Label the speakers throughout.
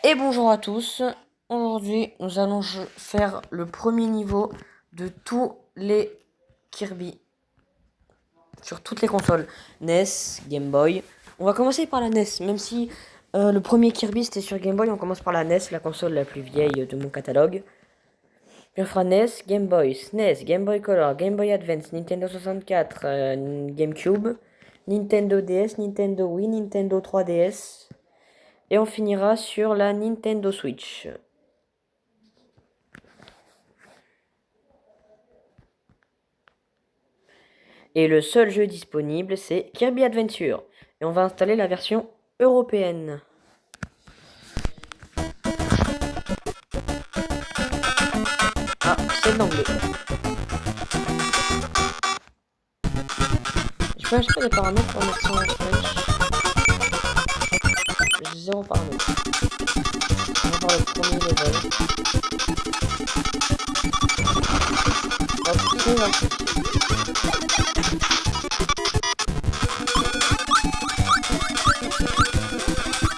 Speaker 1: Et bonjour à tous, aujourd'hui nous allons faire le premier niveau de tous les Kirby sur toutes les consoles NES, Game Boy. On va commencer par la NES, même si le premier Kirby c'était sur Game Boy, on commence par la NES, la console la plus vieille de mon catalogue. Puis on fera NES, Game Boy, SNES, Game Boy Color, Game Boy Advance, Nintendo 64, GameCube, Nintendo DS, Nintendo Wii, Nintendo 3DS. Et on finira sur la Nintendo Switch. Et le seul jeu disponible, c'est Kirby Adventure. Et on va installer la version européenne. Ah, c'est de l'anglais. Je peux acheter des paramètres pour mettre ça en French. J'ai 0 paramètres. On va voir le premier level. Hop, c'est parti.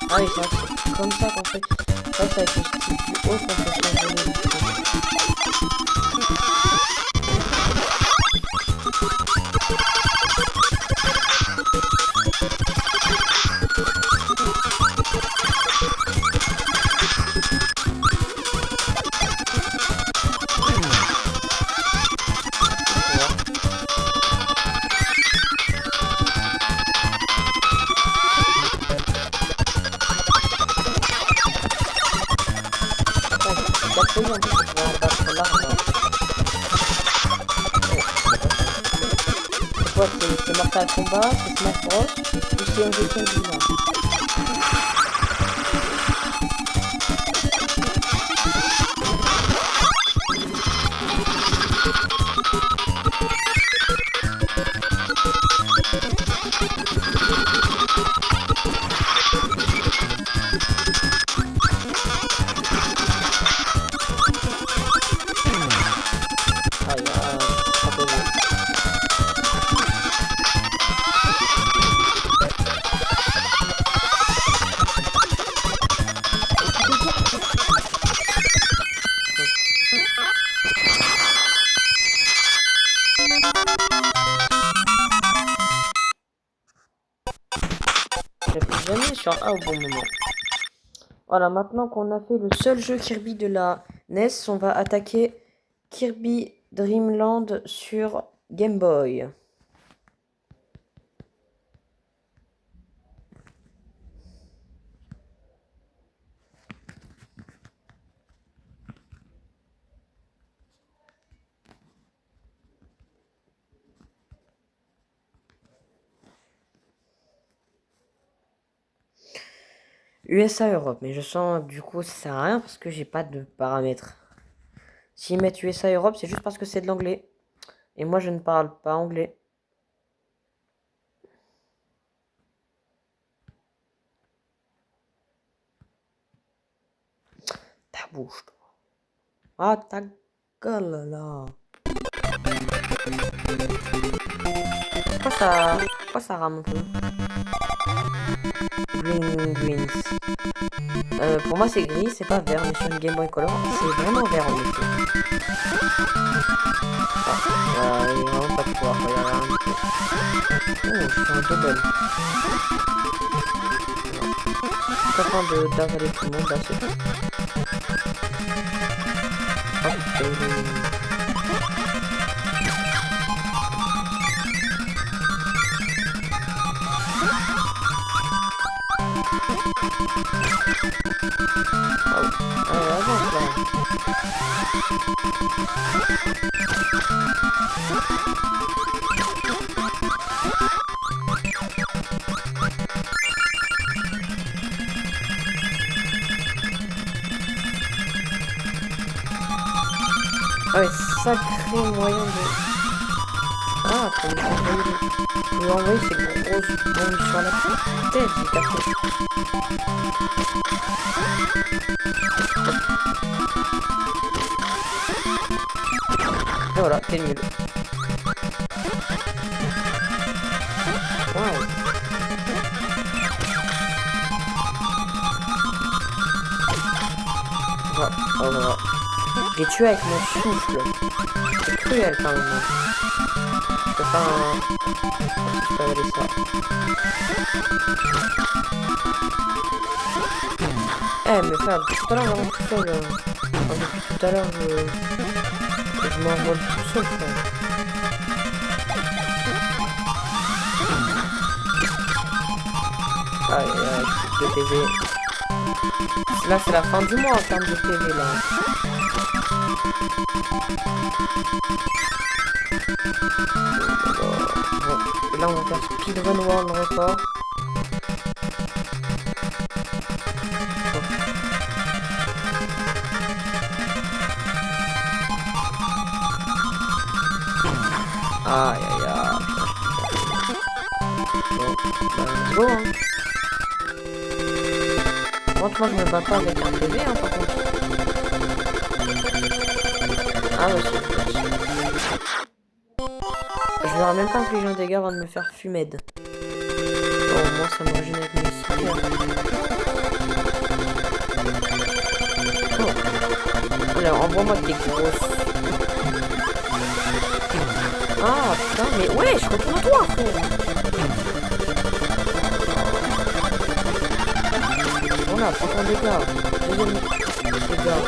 Speaker 1: Ah oui, c'est comme ça qu'on fait. Ça, c'est avec le stick du haut qu'on peut changer le truc. C'est Mortal Kombat, c'est Smash Bros, ou c'est Injection Divine. J'appuie jamais sur A au bon moment. Voilà, maintenant qu'on a fait le seul jeu Kirby de la NES, on va attaquer Kirby Dream Land sur Game Boy. USA Europe, mais je sens du coup ça sert à rien parce que j'ai pas de paramètres. S'ils mettent USA Europe, c'est juste parce que c'est de l'anglais. Et moi je ne parle pas anglais. Ta bouche, toi. Ah, ta gueule là. Pourquoi ça rame un peu? Greens. Pour moi c'est gris, c'est pas vert, mais sur une Game Boy Color, c'est vraiment vert en effet. Ah, il n'y a vraiment pas de pouvoir, regarde un peu. Oh, je fais un double. Je suis en train d'avaler tout le monde là, c'est tout. Avance là. Ah ouais, sacré moyen de... Ah, faut lui envoyer ces grosses bombes sur la tête, c'est parfait. Et voilà, t'es nul. Wow. Oh là là. J'ai tué avec mon souffle. C'est cruel quand même. Je peux pas... Je peux avaler ça. Eh mais frère, depuis tout à l'heure j'avance tout seul. Enfin, depuis tout à l'heure je m'envole tout seul frère. Aïe aïe, de PV. Là c'est la fin du mois en termes de PV là. Bon, là on va faire speedrun world record. Aïe aïe aïe. Bon, bah, let's go hein. Moi je me bats pas avec un PV hein par contre. Ah ouais c'est. Je verrai même pas infliger un dégât avant de me faire fumed. Oh moi ça me régène avec mes cires. Oh. Alors envoie-moi tes grosses. Ah putain mais ouais je retourne à toi frère. Voilà, prends ton dégât. Deuxième dégât.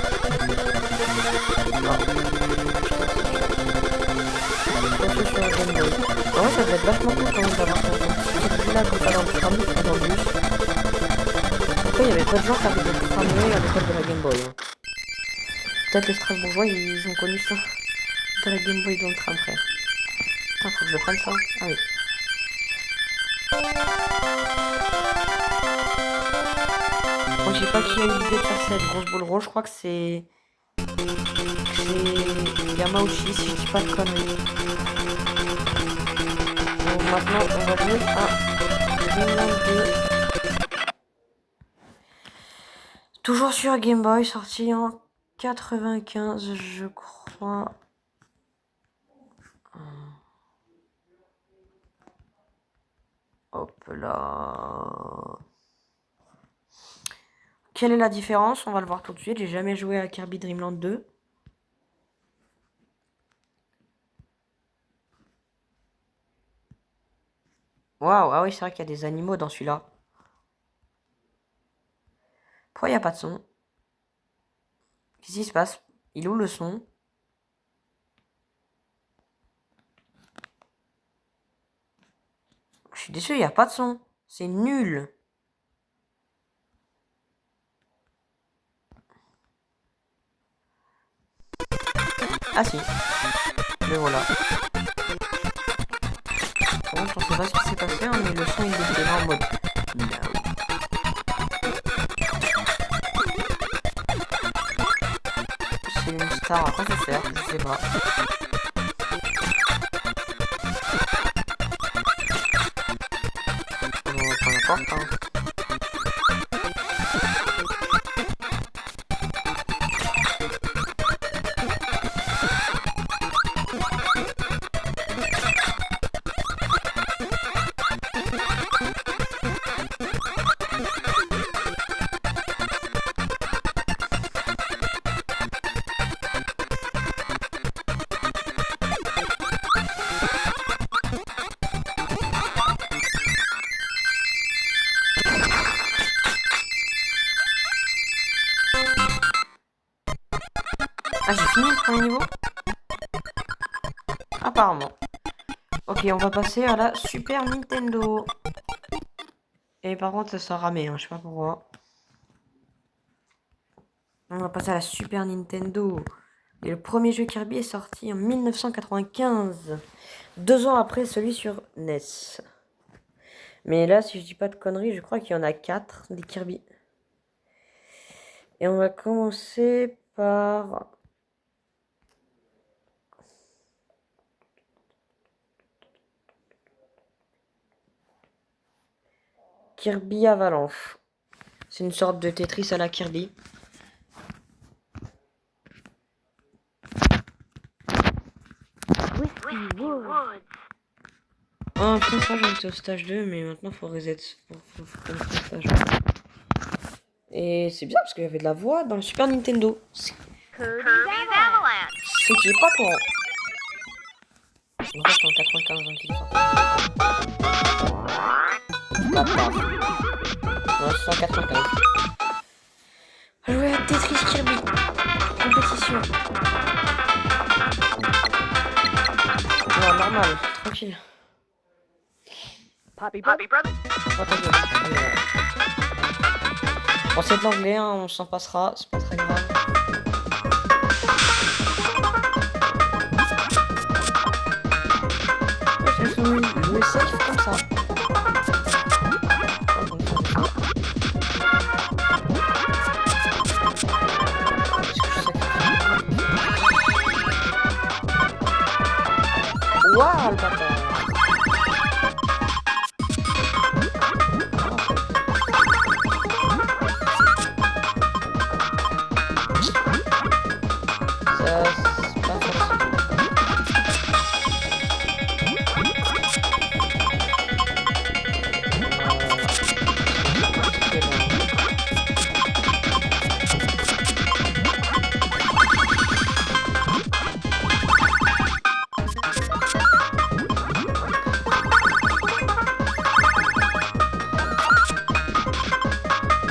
Speaker 1: Ah ouais, ça devait être vachement cool quand même d'avoir ton petit là comme ça dans le tram, dans le bus. Après, il y avait pas de gens qui avaient des tramways à l'époque de la Game Boy. Hein. Peut-être les Strasbourgeois, ils ont connu ça. De la Game Boy dans le tram, frère. Putain, faut que je prenne ça. Ah oui. Moi, je sais pas qui a eu l'idée de faire cette grosse boule rose. Je crois que c'est Yamauchi, si je dis pas de conneries. Bon, maintenant, on va jouer à Dreamland 2. Toujours sur Game Boy, sorti en 95, je crois. Hop là. Quelle est la différence? On va le voir tout de suite. J'ai jamais joué à Kirby Dream Land 2. Waouh, ah oui, c'est vrai qu'il y a des animaux dans celui-là. Pourquoi il n'y a pas de son? Qu'est-ce qui se passe? Il est où le son? Je suis déçu, il n'y a pas de son. C'est nul. Ah si. Mais voilà. Bon, je sais pas ce qui s'est passé, hein, mais le son il était là en mode. No. C'est une star, à quoi ça sert? Je sais pas. Bon, peu importe, hein. Ah, j'ai fini le premier niveau? Apparemment. Ok, on va passer à la Super Nintendo. Et par contre, ça sera ramé, hein, je sais pas pourquoi. On va passer à la Super Nintendo. Et le premier jeu Kirby est sorti en 1995. 2 ans après celui sur NES. Mais là, si je dis pas de conneries, je crois qu'il y en a 4 des Kirby. Et on va commencer par... Kirby Avalanche. C'est une sorte de Tetris à la Kirby. Oh putain, ça j'en étais au stage 2, mais maintenant faut reset. Faut stage 1. Et c'est bien parce qu'il y avait de la voix dans le Super Nintendo. Ce
Speaker 2: Kirby's Avalanche.
Speaker 1: qui est pas courant. On reste en 95 ans qu'il est sorti. Paf, paf. On reste en 95. On va jouer à Tetris Kirby. Compétition. Non, normal. Tranquille.
Speaker 2: Poppy Brother.
Speaker 1: Oh, ta gueule. Bon, c'est de l'anglais, hein, on s'en passera. C'est pas très grave. Je vais jouer safe comme ça. Waouh, le bâtard. Ça, c'est pas facile.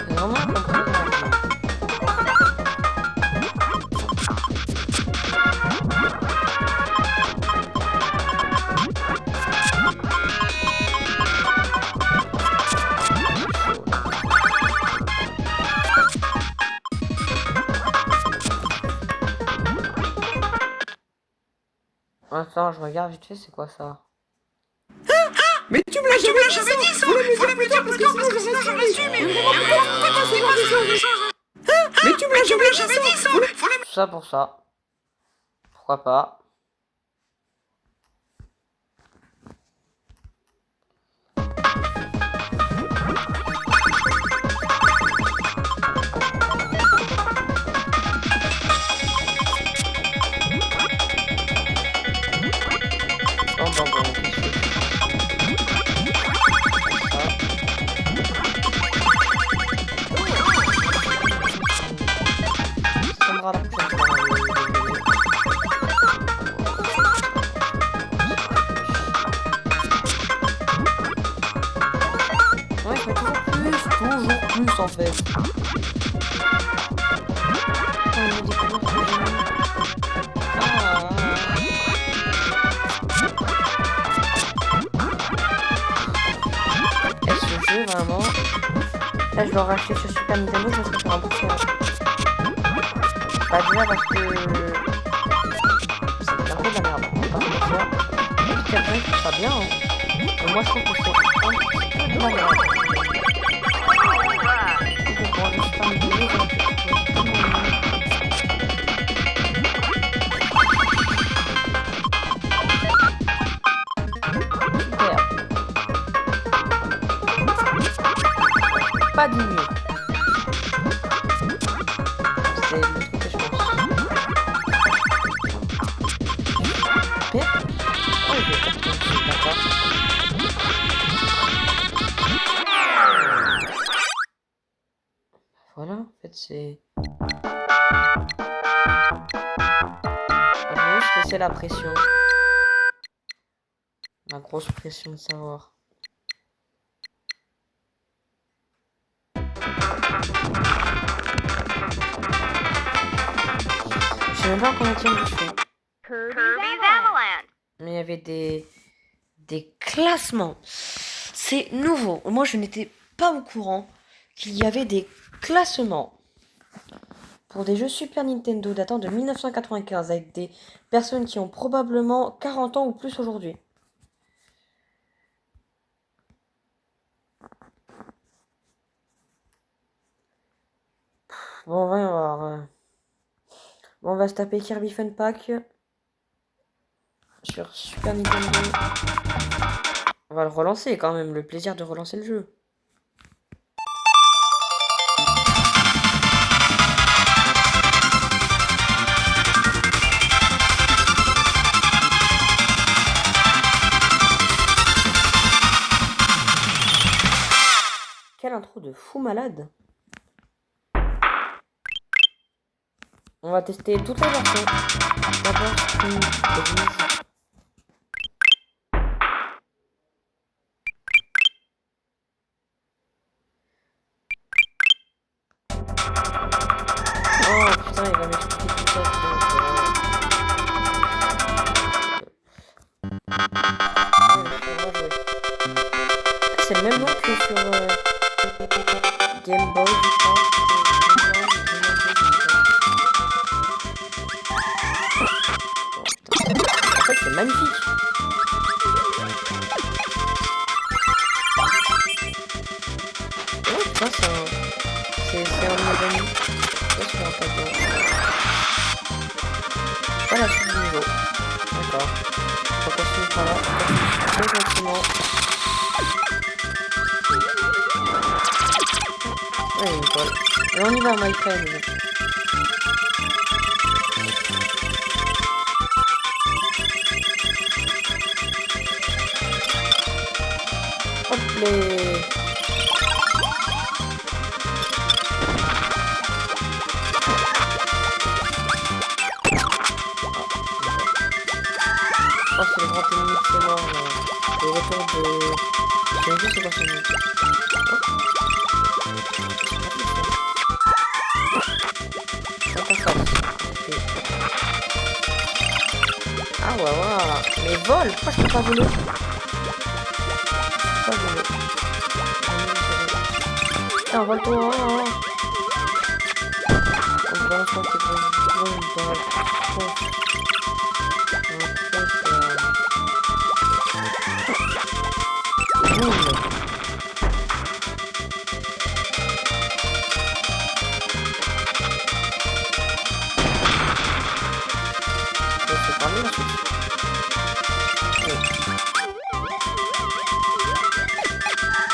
Speaker 1: Vraiment comprendre. Attends, je regarde vite fait, c'est quoi ça?
Speaker 3: Mais tu me l'as jamais dit ça. Faut me le dire plus tard parce que sinon j'aurais su. Mais pourquoi ce genre de choses? Mais tu me l'as jamais dit ça.
Speaker 1: Tout ça pour ça. Pourquoi pas? Bon, qu'est-ce que je fais? Ça tombera la prochaine fois. Ouais, je fais toujours plus en fait. On me dit toujours que Et ce jeu vraiment, là je l'aurais acheté sur Super Nintendo, je me serais fait rembourser. Pas déjà parce que c'est un peu de la merde, on va pas se mentir. Peut-être qu'il y a quelqu'un qui trouve ça bien, hein. Mais moi je trouve que c'est un petit peu de la merde. Donc pour le Super Nintendo, j'aurais fait quelque chose. Super. Pas du mieux. C'est le truc que je pense. Super. Oh, je vais faire comme ça, d'accord. Voilà, en fait, c'est... Je vais juste laisser la pression. La grosse pression de savoir. Je sais même pas combien je suis.
Speaker 2: Kirby's Avalanche.
Speaker 1: Mais il y avait des classements. C'est nouveau. Moi, je n'étais pas au courant qu'il y avait des classements pour des jeux Super Nintendo datant de 1995 avec des personnes qui ont probablement 40 ans ou plus aujourd'hui. Bon, on va voir. Bon, on va se taper Kirby Fun Pack sur Super Nintendo. On va le relancer quand même, le plaisir de relancer le jeu. Quelle intro de fou malade. On va tester toutes les versions. D'abord, une brise. Oh putain, il va m'expliquer tout ça. C'est le même nom que sur Game Boy, je crois. En fait, c'est magnifique. Oh putain, c'est un de mes amis. Qu'est-ce qu'on fait là? Pas la suite du niveau. D'accord. On continue par là. On continue très gentiment. Ouais, il y a une étoile. Et on y va, my friend. Hop les. Oh, c'est le grand ennemi qui est mort. Le retour de. Je sais c'est quoi son nom. Ah ouais, ouais. Mais vole, pourquoi je peux pas voler? Je peux pas voler. Tiens, vole-toi. On balance tes bombes dans la tronche. C'est pas mal ensuite.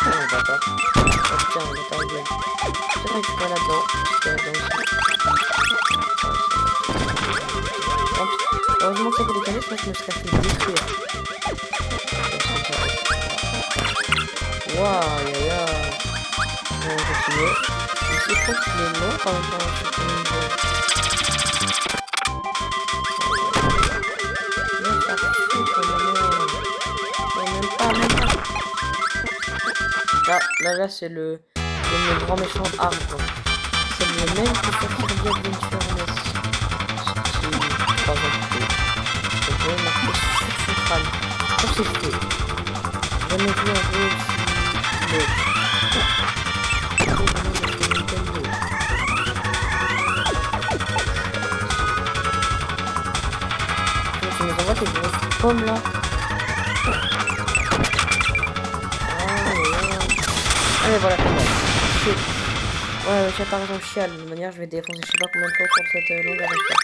Speaker 1: Oh bâtard. Oh putain, on est pas bien. C'est vrai que je suis pas là-dedans. Je suis là-dedans aussi. Heureusement que ça peut décaler, sinon je me serais fait détruire. Waouh, yaya. On va continuer. Je sais pas qu'il est long quand même pendant ce premier niveau. Là, c'est le grand méchant arbre. C'est le même que sur Kirby Adventure NES. Sorti 3 ans plus tôt. Je pourrais marquer sur son crâne. Comme c'est fait. J'ai jamais vu un jeu aussi beau. Tu nous envoies tes grosses pommes là. Allez, voilà, comment. Ouais, j'ai pas raison, chial. De toute manière, je vais défoncer je sais pas combien de fois au cours de cette longue aventure.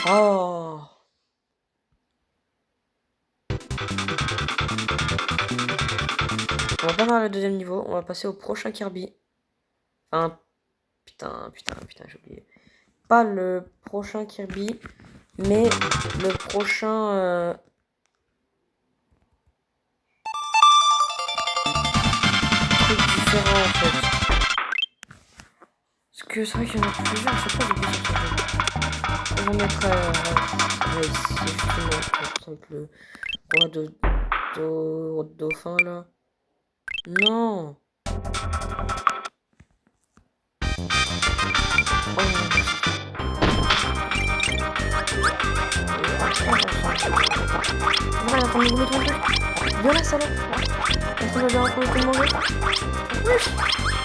Speaker 1: Oh. On va pas faire le deuxième niveau, on va passer au prochain Kirby. Enfin, putain, j'ai oublié. Pas le prochain Kirby, mais le prochain... truc différent en fait. Parce que c'est vrai qu'il y en a plusieurs, à chaque fois j'oublie sur ce jeu. On va mettre ici, justement, par exemple, le roi de dauphin là. Non. Voilà, attends, mais vous me trompez. Viens là, salaud. Est-ce qu'on va bien retrouver tout le monde? Oui.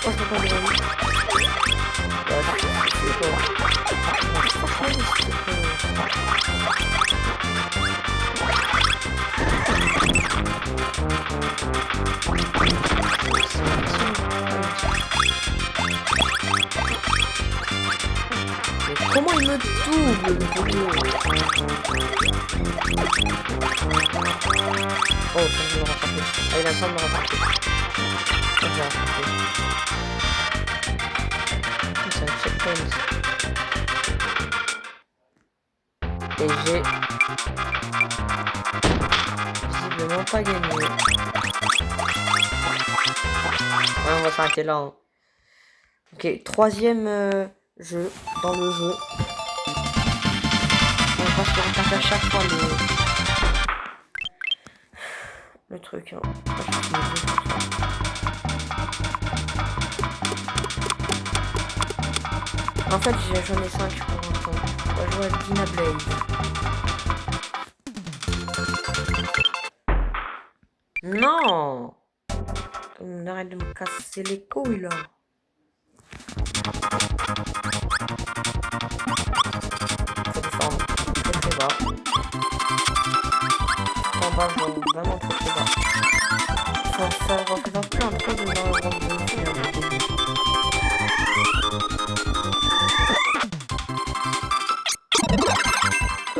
Speaker 1: Oh, je peux pas dire oui. Mais comment il me double le poteau? Oh, ça me le rattraper. Ah, il a le temps de me rattraper. Je vais rattraper. C'est un checkpoint. Et j'ai visiblement pas gagné. Ouais, on va s'arrêter là. Hein. Ok, troisième jeu dans le jeu. On va se retaper à chaque fois le truc. Hein. En fait, j'en ai 5 pour l'instant. On va jouer à Dina Blaze. Non! On arrête de me casser les couilles là. Faut descendre très très bas. En bas, genre vraiment très très bas. Ça représente plus un truc de dans le monde de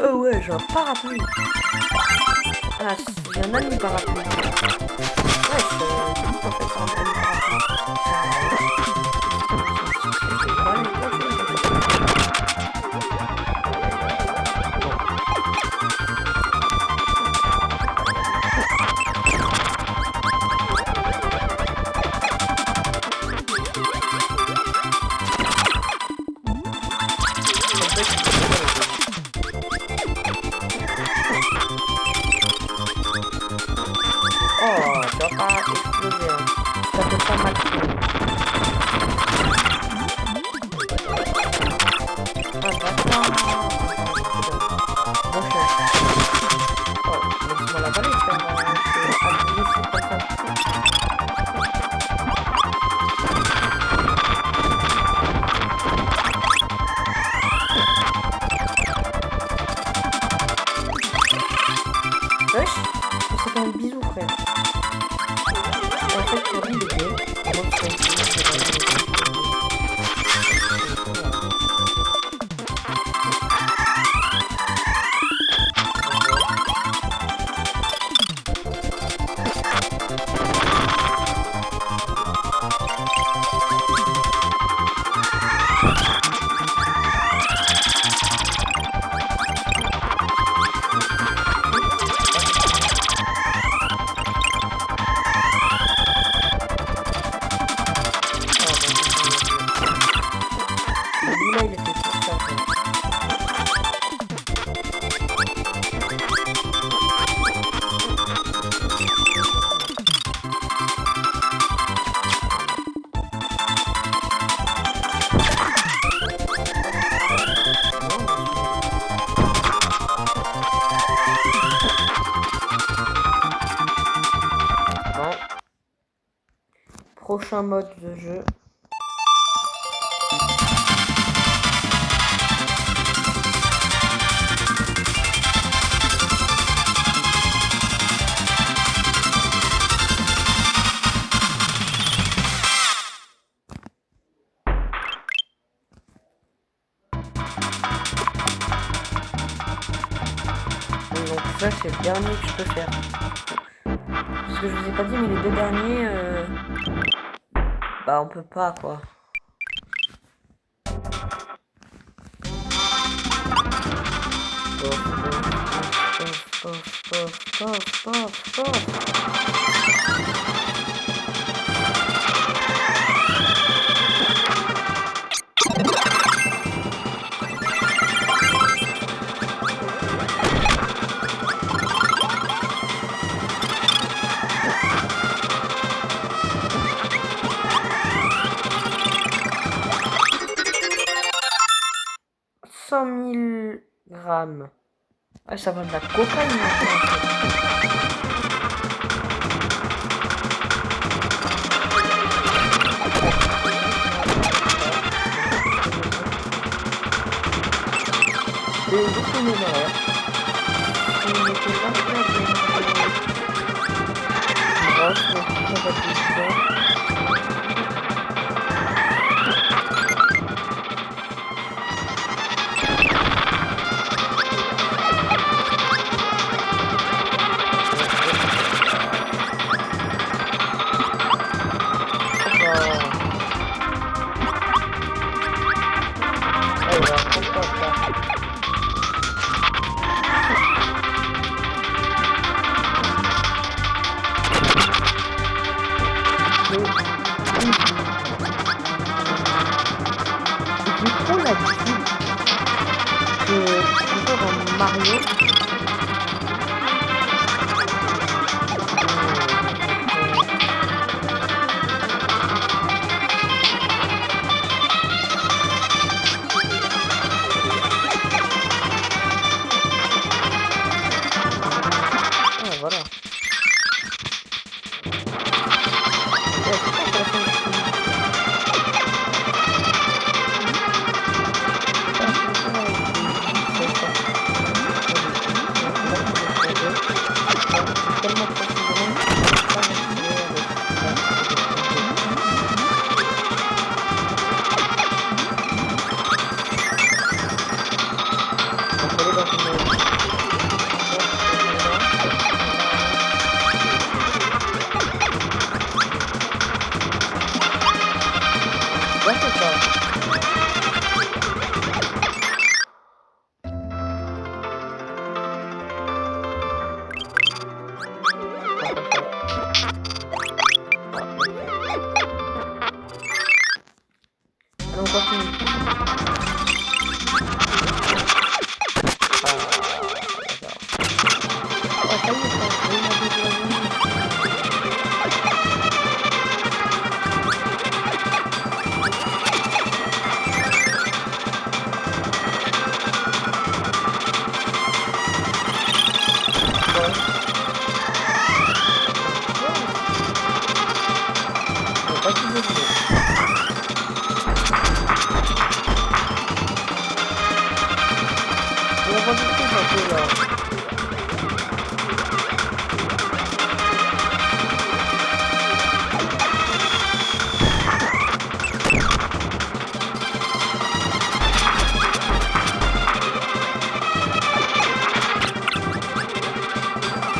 Speaker 1: oh ouais, j'ai un parapluie. Ah, j'ai un ami parapluie. Ouais, c'est en fait un ami parapluie. Oh, tu vas pas exploser, hein. Ça peut pas mal. Ah, d'accord. Bon, oh, laisse-moi la balle, frère. Abusé, c'est pas ça. Wesh, on s'est fait un bisou, frère. En fait, pour lui, il est gay. Moi, je pense que c'est là, il était tout ça. Bon. Prochain mode de jeu. Donc ça c'est le dernier que je peux faire. Parce que je vous ai pas dit mais les deux derniers bah on peut pas quoi. Pof. 100 000 grammes. Ah, ça va de la cocaïne. Et beaucoup de erreurs. Et on était pas très bien. Bref, ça va être bien. J'ai trop l'habitude que dans Mario. Ah, voilà. Ouais, c'est ça. Allez, on continue. Oh,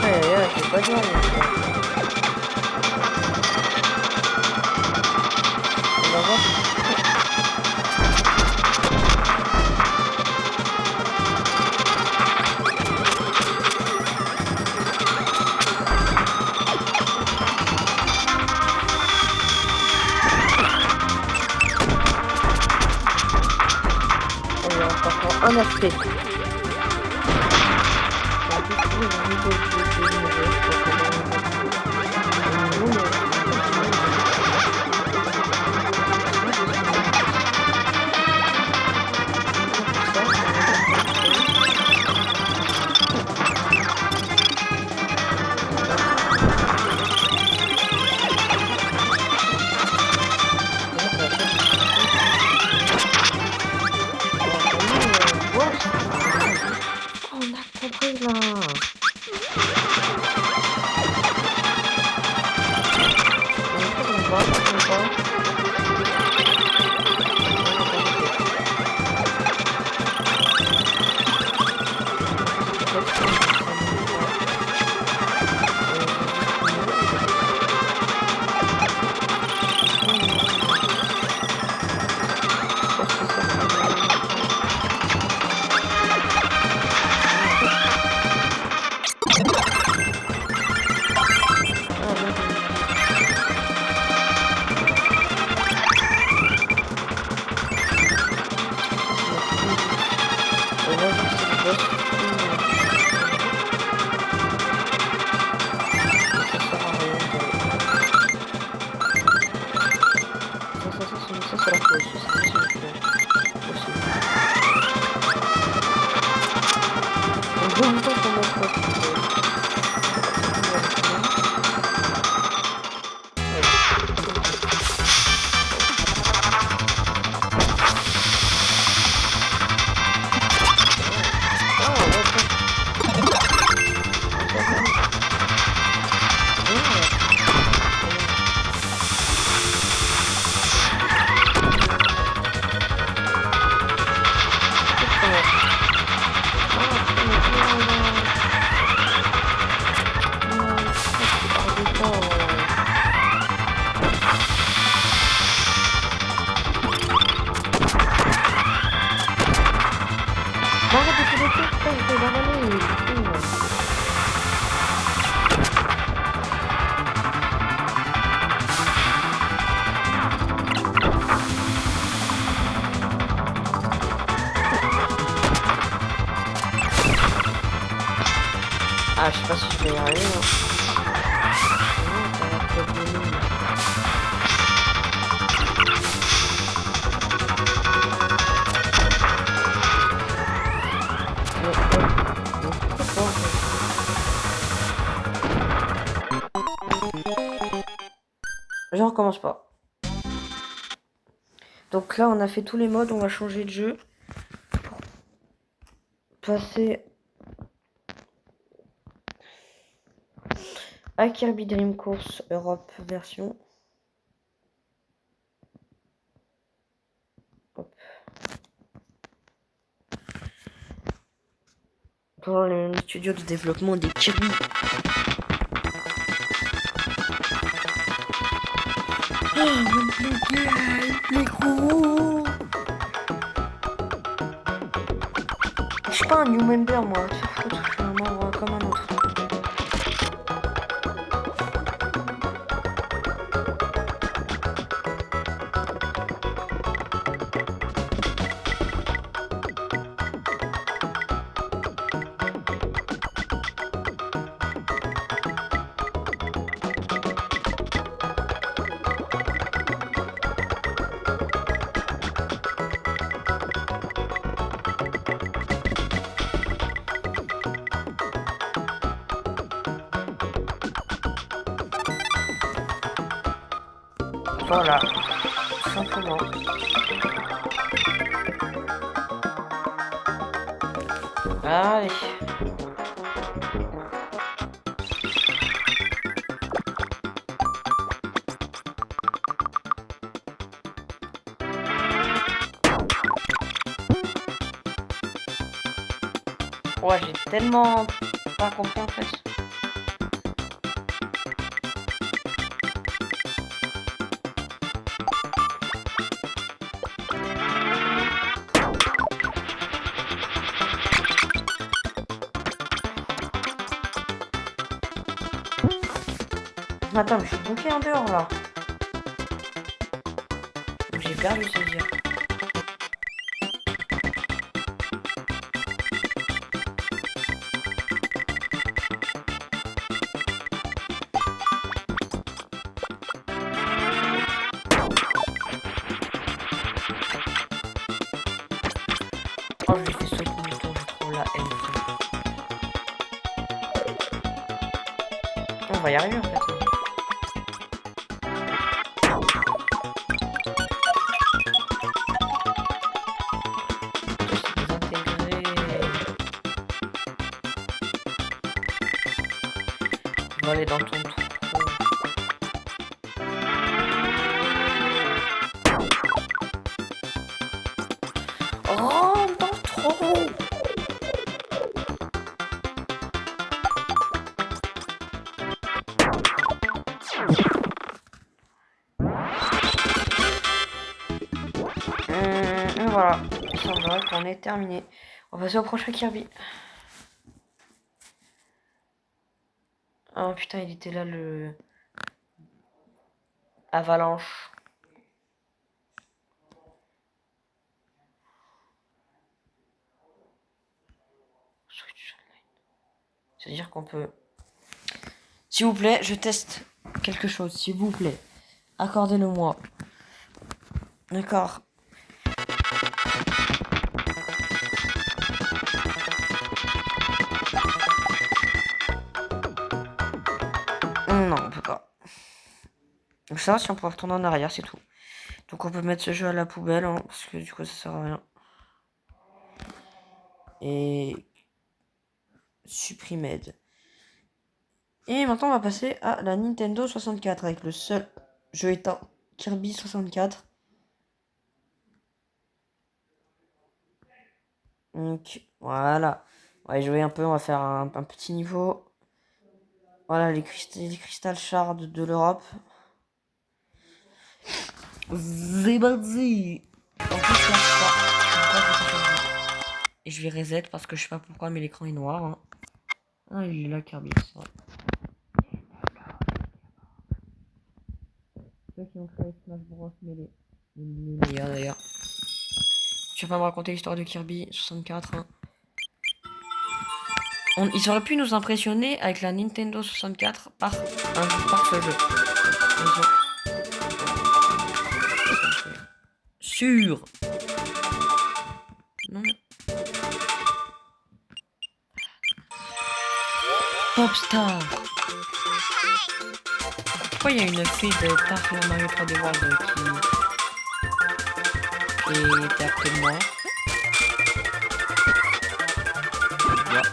Speaker 1: ça y est, c'est pas grave. On va voir. Allez, on va prendre un aspect. On a compris là. Ah, je sais pas si je vais y arriver. Hein. Je recommence pas. Donc là, on a fait tous les modes, on va changer de jeu. Pour passer à Kirby Dream Course Europe version. Hop. Pour le studio de développement des Kirby. Je suis pas un new member moi, c'est fou, je suis un membre comme un autre. Voilà, tout simplement. Allez. Ouais, j'ai tellement pas compris en fait. Attends, mais je suis bloqué en dehors là. J'ai perdu ce dire. Oh, je lui fais sauter le tour, je trouve la haine. On va y arriver en fait. On va aller dans ton trou. Oh, dans le trou. Voilà, ça va, on est terminé. On va passer au prochain Kirby. Oh putain, il était là le Avalanche. C'est-à-dire qu'on peut... S'il vous plaît, je teste quelque chose, s'il vous plaît. Accordez-le-moi. D'accord. Non, on peut pas. Donc ça, si on peut retourner en arrière, c'est tout. Donc on peut mettre ce jeu à la poubelle, hein, parce que du coup ça sert à rien. Et... Supprimed. Et maintenant on va passer à la Nintendo 64 avec le seul jeu étant Kirby 64. Donc voilà. On va y jouer un peu, on va faire un petit niveau. Voilà les Crystal Shards de l'Europe. Zébardi. En plus là, et je vais reset parce que je sais pas pourquoi mais l'écran est noir. Hein. Ah il est là Kirby, c'est vrai. Ceux qui ont créé Smash Bros. Melee. Les meilleurs d'ailleurs. Je vais pas me raconter l'histoire de Kirby 64. Hein. Ils auraient pu nous impressionner avec la Nintendo 64 par ce jeu. Sûr. Non. Popstar. Pourquoi il y a une fille de Pac Mario 3D World qui était à côté de moi? Yeah.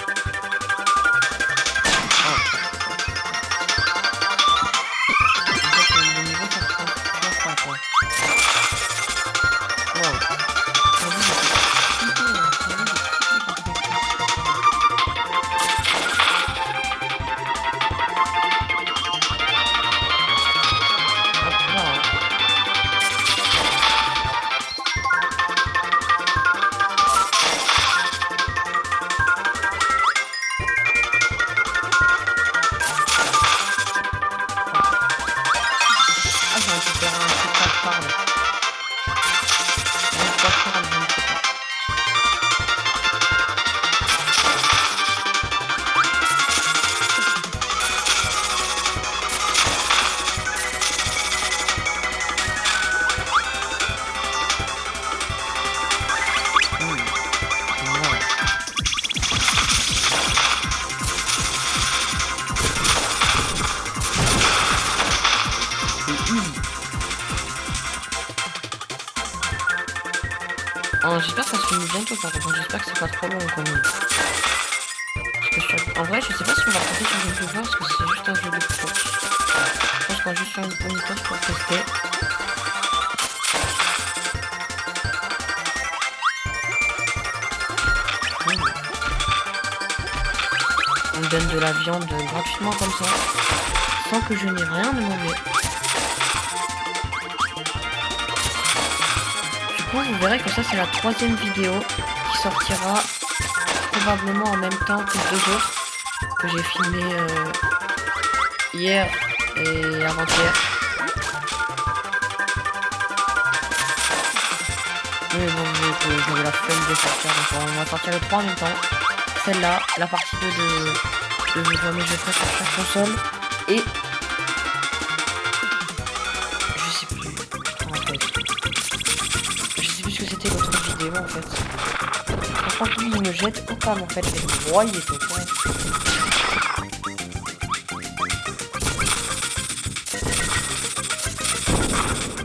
Speaker 1: J'espère que ça se finit bientôt par contre, j'espère que c'est pas trop long quand même. Parce que en vrai je sais pas si on va passer sur une vidéo parce que c'est juste un jeu de course. Je pense qu'on va juste faire une course pour tester. On me donne de la viande gratuitement comme ça, sans que je n'ai rien demandé. Vous verrez que ça c'est la 3e vidéo qui sortira probablement en même temps que les 2 autres que j'ai filmé hier et avant-hier. Mais bon, j'avais la flemme de sortir, donc on va sortir les 3 en même temps. Celle-là, la partie 2 de mes jeux sur chaque console et je sais plus que c'était l'autre vidéo en fait. Franchement lui il me jette au calme en fait, il me broye et tout. Ouais.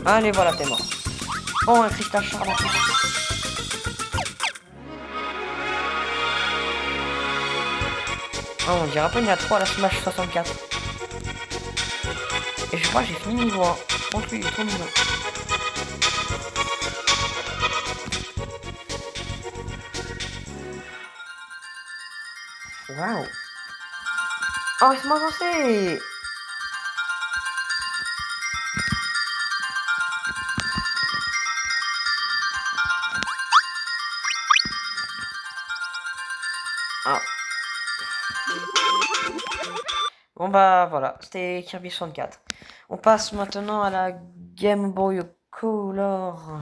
Speaker 1: Allez voilà t'es mort. Oh un cristal Charles en plus. Oh on dirait pas il y a 3 à la Smash 64. Et je crois que j'ai fini niveau 1. Contre lui il est trop mignon. Waouh. Oh, il m'a avancé. Ah. Bon bah voilà, c'était Kirby 64. On passe maintenant à la Game Boy Color.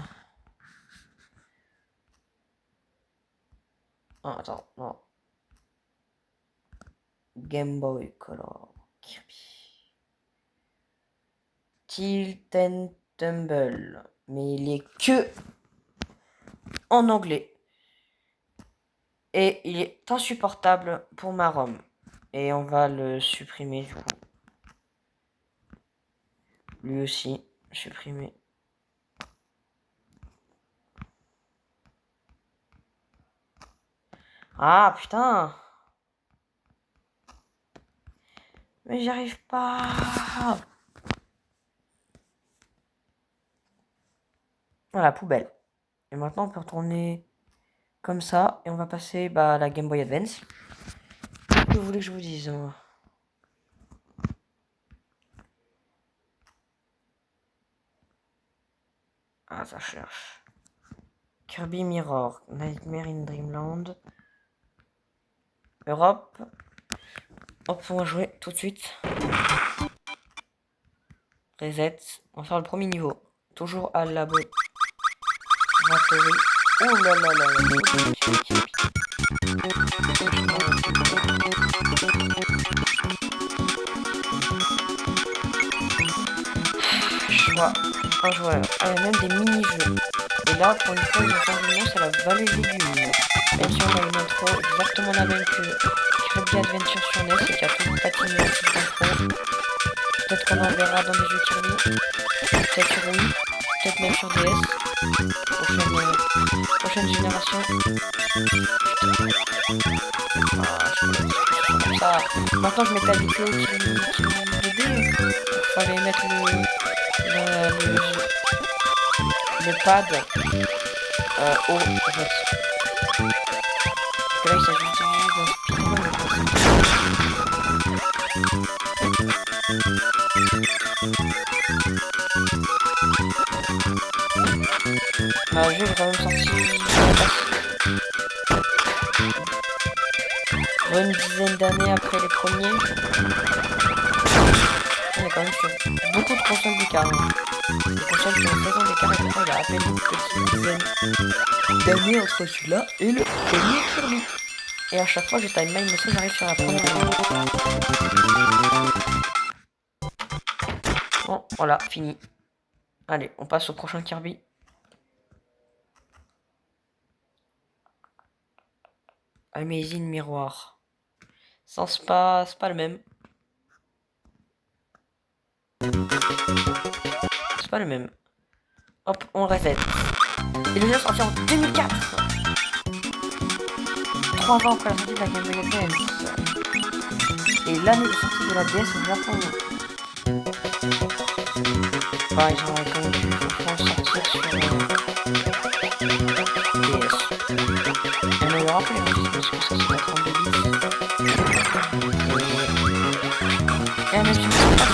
Speaker 1: Ah, attends, non. Game Boy Color Kirby. Tilt and Tumble. Mais il est que en anglais. Et il est insupportable pour ma ROM. Et on va le supprimer du coup. Lui aussi, supprimer. Ah putain! Mais j'y arrive pas. Voilà, poubelle. Et maintenant on peut retourner comme ça. Et on va passer à la Game Boy Advance. Qu'est-ce que vous voulez que je vous dise moi? Ah ça cherche. Kirby Mirror. Nightmare in Dreamland. Europe. Hop, on va jouer tout de suite. Reset. On va faire le premier niveau. Toujours à la laboratory. Oh là là là là. choix un joueur. Ah, il y a même des mini-jeux. Et là, pour une fois, ils ont changé de nom, c'est la vallée légumes. Même si on a une intro exactement la même que Kirby Adventure sur NES et qu'il y a tout patiné dans cette intro. Peut-être qu'on en verra dans des jeux Kirby. Peut-être sur Wii. Peut-être même sur DS. Prochaine génération. Ça. Maintenant, je m'étais habitué au Kirby 2D. Il fallait mettre le pad haut, en fait. Parce que là, il s'agit juste d'un speedrun. Le jeu est quand même sorti une dizaine d'années après les premiers. On est quand même sur beaucoup de consoles d'écart. Les consoles qui ont 16 ans d'écart, et pourtant il y a à peine une petite dizaine d'années entre celui-là et le premier Kirby. Et à chaque fois, je time mine, mais ça j'arrive sur la première année. Bon, voilà, fini. Allez, on passe au prochain Kirby. Amazing Miroir. C'est pas le même. C'est pas le même. Hop, on reset. Et le jeu est sorti en 2004. 3 ans après la sortie de la Game Boy Advance. Et l'année de sortie de la DS au Japon. Bah, ils ont quand même pu franchement sortir sur DS. On me le rappelle parce que ça c'est la 32 bits. Et même si c'est pas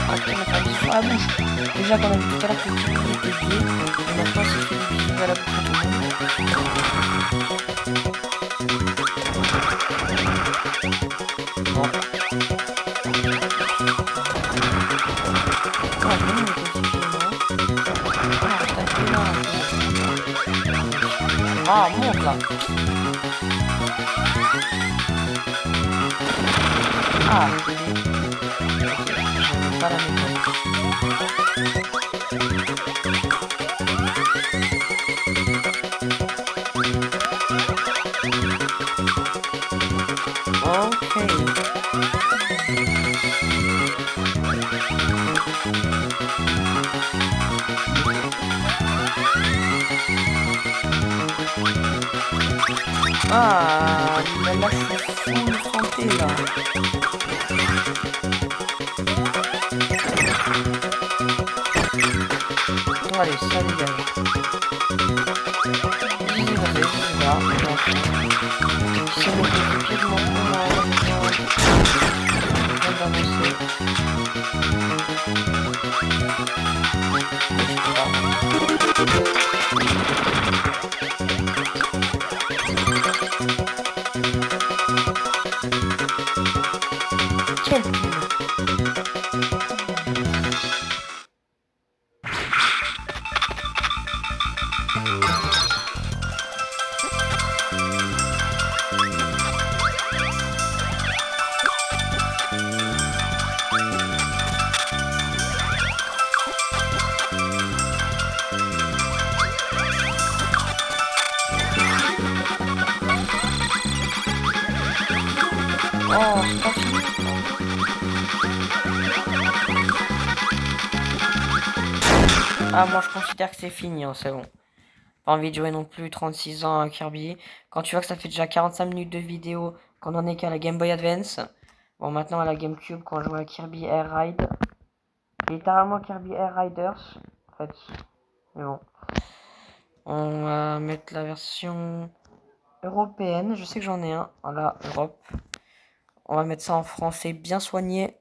Speaker 1: on a fait un bisou à la bouche. Déjà qu'on a vu tout à l'heure que le Kirby était biais, et maintenant c'est fait des bisous à la bouche à tout le monde. Bon. Ah, je vais me codifier, non? Ah, je t'ai là. Ah, monte là. Ah, c'est pas la méthode. Ok. Ah, mais là c'est full santé là. Allez, ça dégage. Vas-y, là. Si on met des pieds, je m'en fous. Je viens d'avancer. Quelle pub! Oh, c'est pas fini. Ah, moi je considère que c'est fini, hein, c'est bon. Pas envie de jouer non plus 36 ans à Kirby. Quand tu vois que ça fait déjà 45 minutes de vidéo, qu'on en est qu'à la Game Boy Advance. Bon, maintenant à la GameCube, quand on joue à Kirby Air Ride. Littéralement Kirby Air Riders. En fait. Mais bon. On va mettre la version européenne. Je sais que j'en ai un. Voilà, Europe. On va mettre ça en français bien soigné.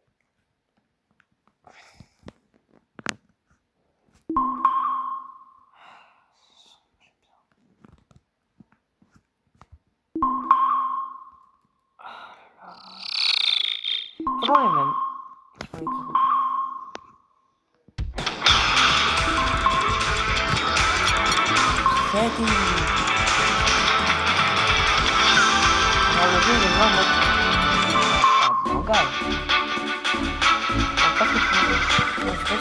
Speaker 1: Toujours les mêmes. Setting. Alors le jeu il est vraiment gage. On va pas se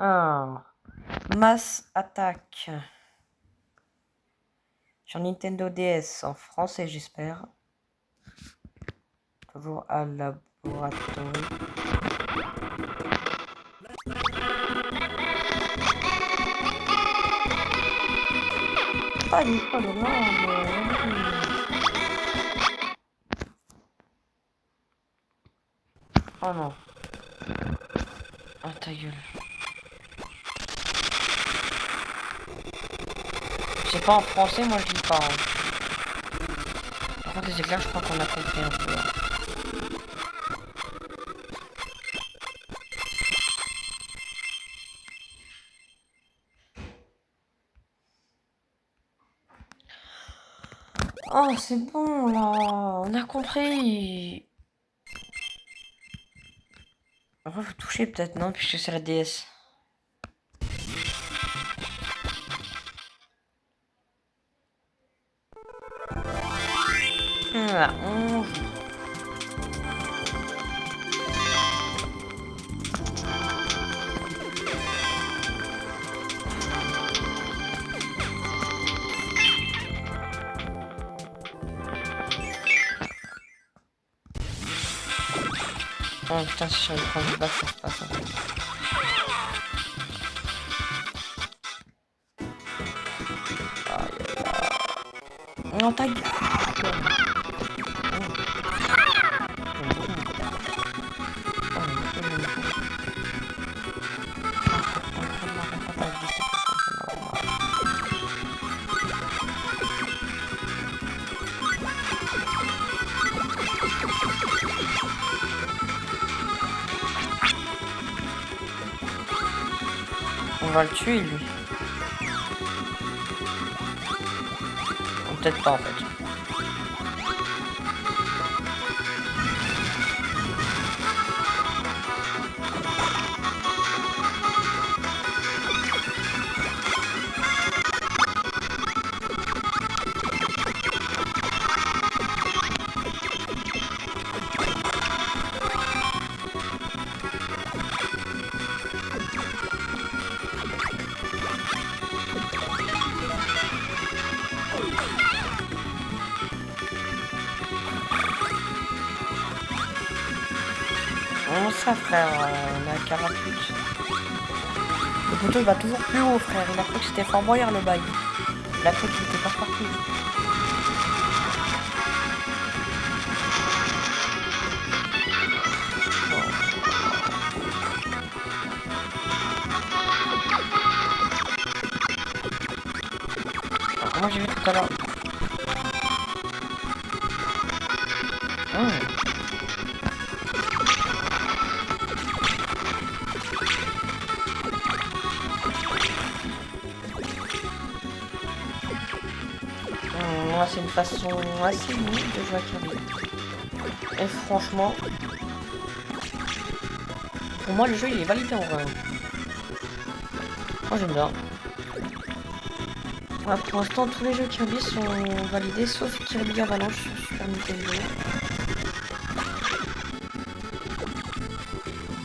Speaker 1: Ah. Mass Attack. Sur Nintendo DS en français, j'espère. Toujours à Laboratory. Pas du tout, oh non. Ah ta gueule. C'est pas en français, moi je lis pas. Hein. Par contre les éclairs, je crois qu'on a compris un peu. Oh c'est bon là, on a compris. On va vous toucher peut-être, non, puisque c'est la DS. Voilà, on joue. Oh putain, si sur le premier bac, ça se passe en fait. Non, ta gueule. On va le tuer lui. Ou peut-être pas en fait. Comment ça frère, on a 48. Le poteau il va toujours plus haut frère, il a cru que c'était Fort Boyard le bail. Il a cru qu'il était pas partout. Alors, comment j'ai vu tout à l'heure. C'est une façon assez unique de jouer à Kirby. Et franchement, pour moi le jeu il est validé en vrai. Moi j'aime bien. Ouais, pour l'instant tous les jeux Kirby sont validés sauf Kirby Avalanche sur Super Nintendo.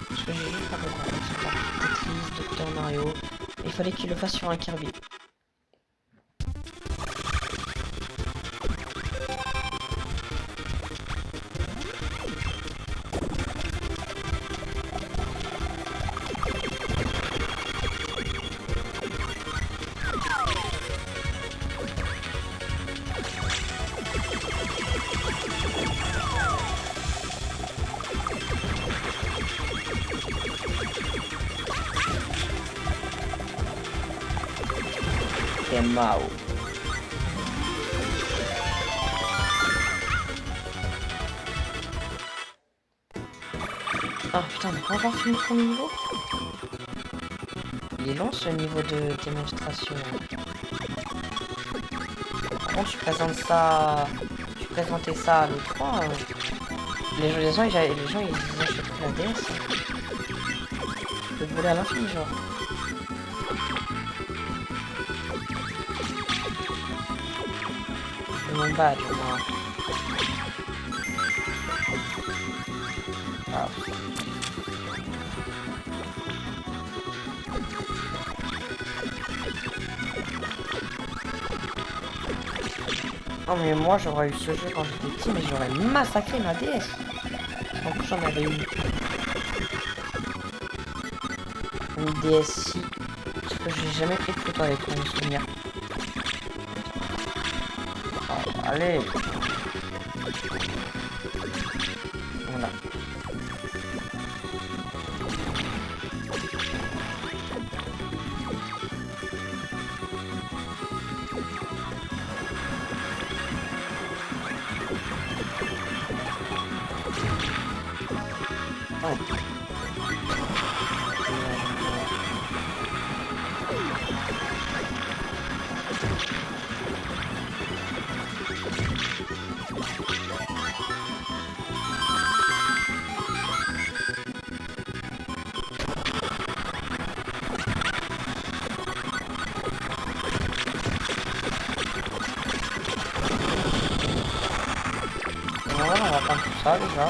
Speaker 1: Parce que j'ai juste pas compris. C'est Tetris, Dr Mario. Il fallait qu'il le fasse sur un Kirby. Mao. Ah putain, on a pas encore fini le premier niveau. Il est long ce niveau de démonstration. Par contre, je présentais ça à l'E3. Les gens ils achètent la DS. Je voulais à l'infini genre. Mon badge, moi. Ah. Non mais moi j'aurais eu ce jeu quand j'étais petit, mais j'aurais massacré ma DS. En plus j'en avais une DSi. Parce que j'ai jamais pris de photo avec mon souvenir. Oh, allez. Voilà. Oh. Voilà, on va prendre tout ça déjà.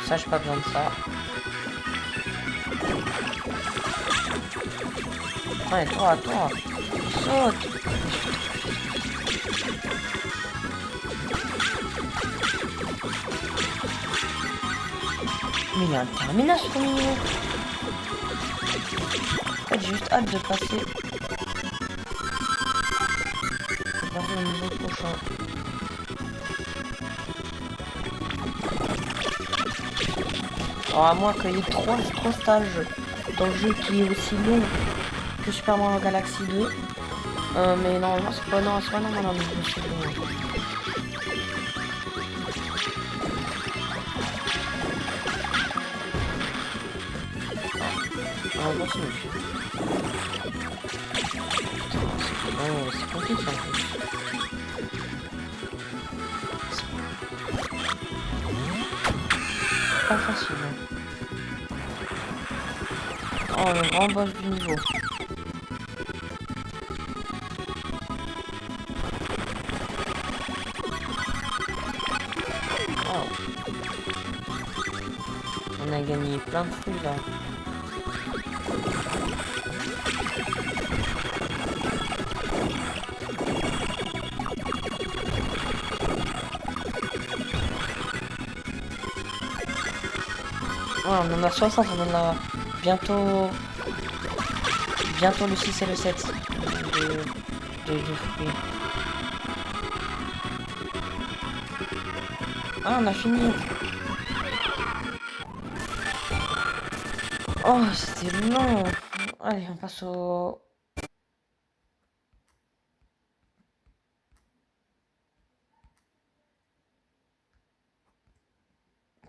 Speaker 1: Ça, j'ai pas besoin de ça. Ouais, toi, saute. Mais il est interminable ce premier niveau. En fait, j'ai juste hâte de passer. De passer au niveau prochain. Alors à moins qu'il y ait 3 stages dans le jeu qui est aussi long que Super Mario Galaxy 2. Mais normalement c'est pas non, mais c'est bon. On continue. Oh, c'est compliqué en plus. Pas facile. Oh, le grand boss du niveau. Wow. On a gagné plein de fruits là. Ouais, on en a 60, on en a bientôt le 6 et le 7 de fruits. Ah, on a fini. Oh, c'était long. Allez, on passe au...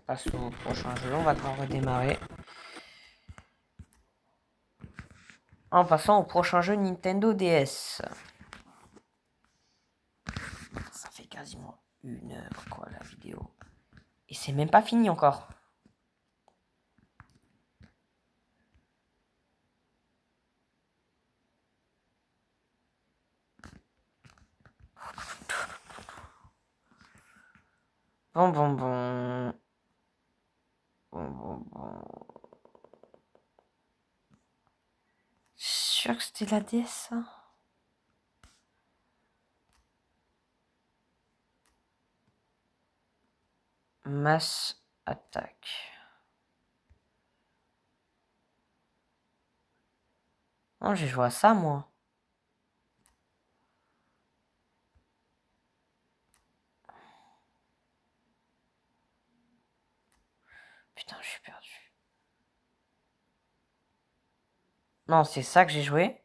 Speaker 1: passe au prochain jeu, on va devoir redémarrer. En passant au prochain jeu Nintendo DS. Ça fait quasiment 1 heure quoi la vidéo. Et c'est même pas fini encore. Bon. Sûr que c'était la DS ça? Mass Attack. Non, j'ai joué à ça moi. Putain, je suis perdu. Non, c'est ça que j'ai joué.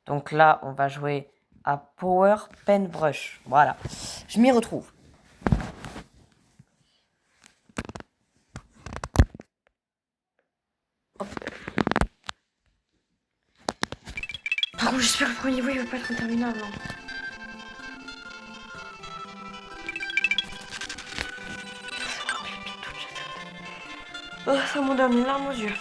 Speaker 1: Donc là, on va jouer à Power Paintbrush. Voilà. Je m'y retrouve. Hop. Par contre, j'espère que le premier niveau, il va pas être interminable. Hein. Oh, ça m'en donne une larme aux yeux.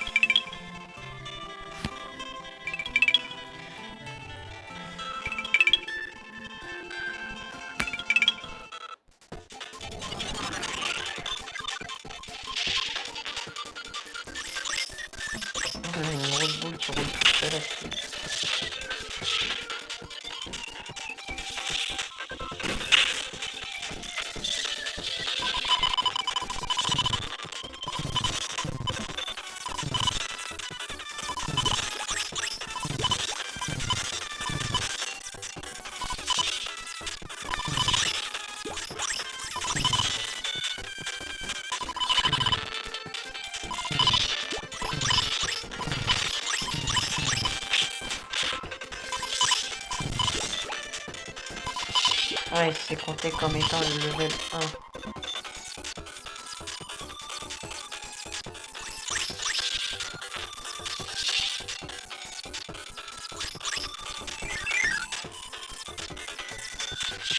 Speaker 1: Ouais, c'est compté comme étant le level 1.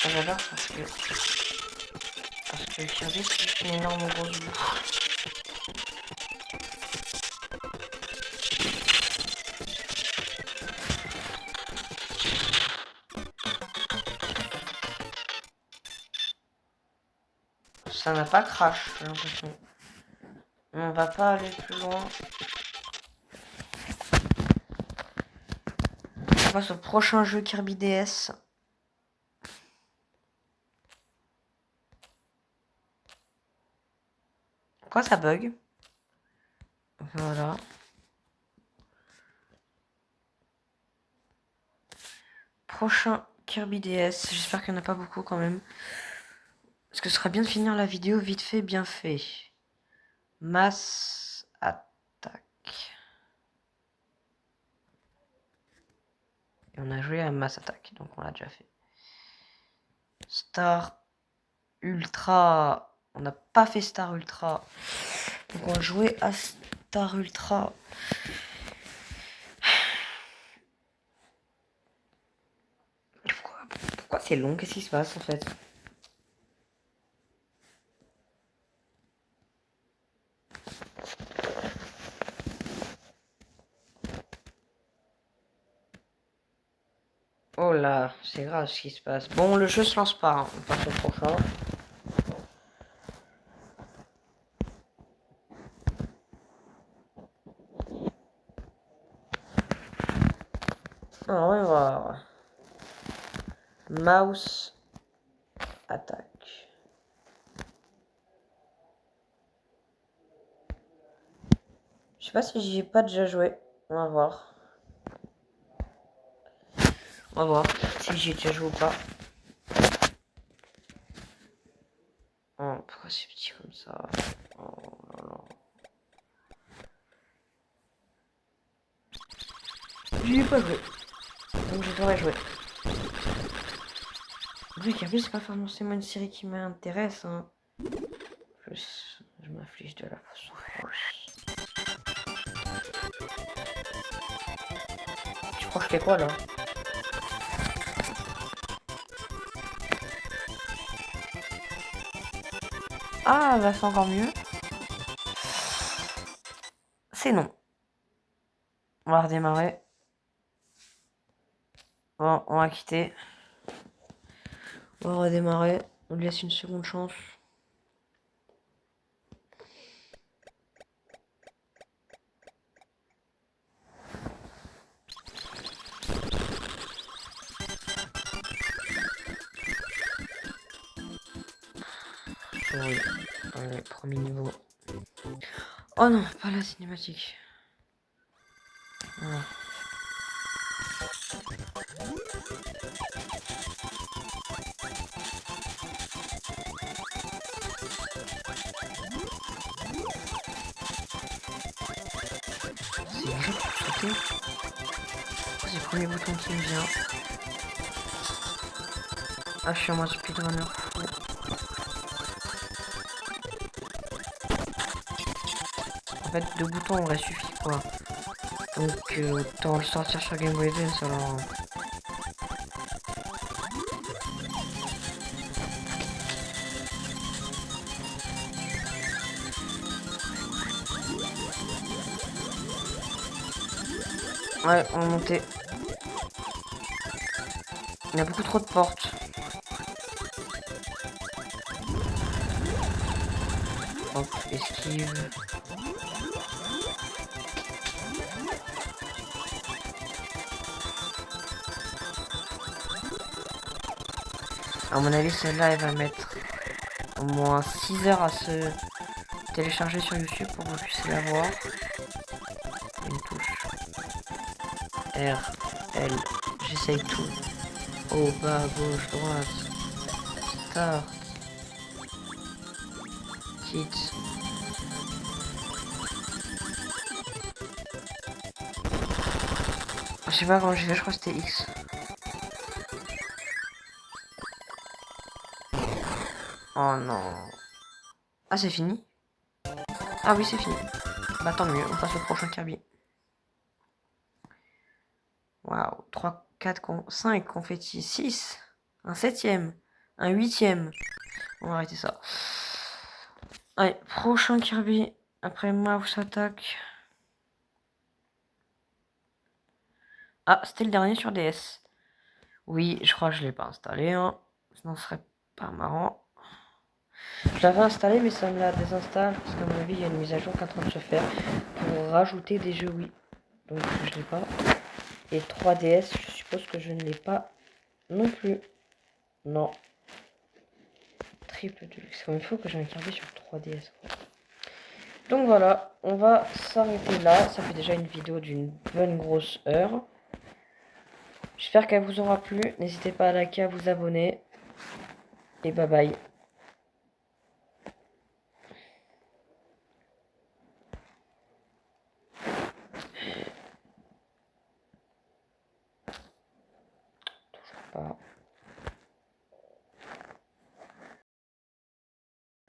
Speaker 1: Ah, j'adore parce que Kirby c'est juste une énorme grosse bouffe. Ça n'a pas crash, j'ai l'impression. On va pas aller plus loin. On passe au prochain jeu Kirby DS. Pourquoi ça bug? Voilà. Prochain Kirby DS. J'espère qu'il n'y en a pas beaucoup quand même. Parce que ce serait bien de finir la vidéo vite fait, bien fait. Mass Attack. Et on a joué à Mass Attack, donc on l'a déjà fait. Star Ultra. On n'a pas fait Star Ultra. Donc on va jouer à Star Ultra. Pourquoi c'est long? Qu'est-ce qui se passe en fait? Oh là, c'est grave ce qui se passe. Bon, le jeu se lance pas, hein. On passe au prochain. Alors, on va voir. Mouse Attack. Je sais pas si j'y ai pas déjà joué. On va voir. On va voir si j'y ai déjà joué ou pas. Oh, pourquoi c'est petit comme ça? Oh là là. J'y ai pas joué. Donc je devrais jouer. Oui, Kirby, c'est pas forcément une série qui m'intéresse. Hein. Je m'afflige de la souffrance. Tu crois que je fais quoi là? Ah, bah c'est encore mieux. C'est non. On va redémarrer. Bon, on va quitter. On va redémarrer. On lui laisse une seconde chance. Oui. Allez, premier niveau. Oh non, pas la cinématique. Voilà. C'est déjà pour sauter. C'est le premier bouton qui me vient. Ah, je suis en mode speedrunner fou. En fait, 2 boutons aurait suffi quoi. Donc, autant le sortir sur Game Boy Advance alors. Ouais, on va monter. Il y a beaucoup trop de portes. Hop, esquive. À mon avis, celle-là, elle va mettre au moins 6 heures à se télécharger sur YouTube pour que vous puissiez la voir. Une touche. R, L, j'essaye tout. Haut, bas, gauche, droite. Start. Kids. Je sais pas comment j'ai fait, je crois que c'était X. Oh non. Ah, c'est fini? Ah oui, c'est fini. Bah tant mieux, on passe au prochain Kirby. Waouh, 3, 4, 5 confettis, 6, un 7e, un 8e. On va arrêter ça. Allez, prochain Kirby. Après Mouse attaque. Ah, c'était le dernier sur DS. Oui, je crois que je l'ai pas installé. Hein. Sinon, ce serait pas marrant. Je l'avais installé, mais ça me la désinstalle. Parce qu'à mon avis, il y a une mise à jour qui est en train de se faire. Pour rajouter des jeux, oui. Donc, je l'ai pas. Et 3DS, je suppose que je ne l'ai pas non plus. Non. Triple Deluxe. Comme il faut que j'ai un Kirby sur 3DS. Donc voilà, on va s'arrêter là. Ça fait déjà une vidéo d'une bonne grosse heure. J'espère qu'elle vous aura plu. N'hésitez pas à liker, à vous abonner. Et bye bye. Toujours pas.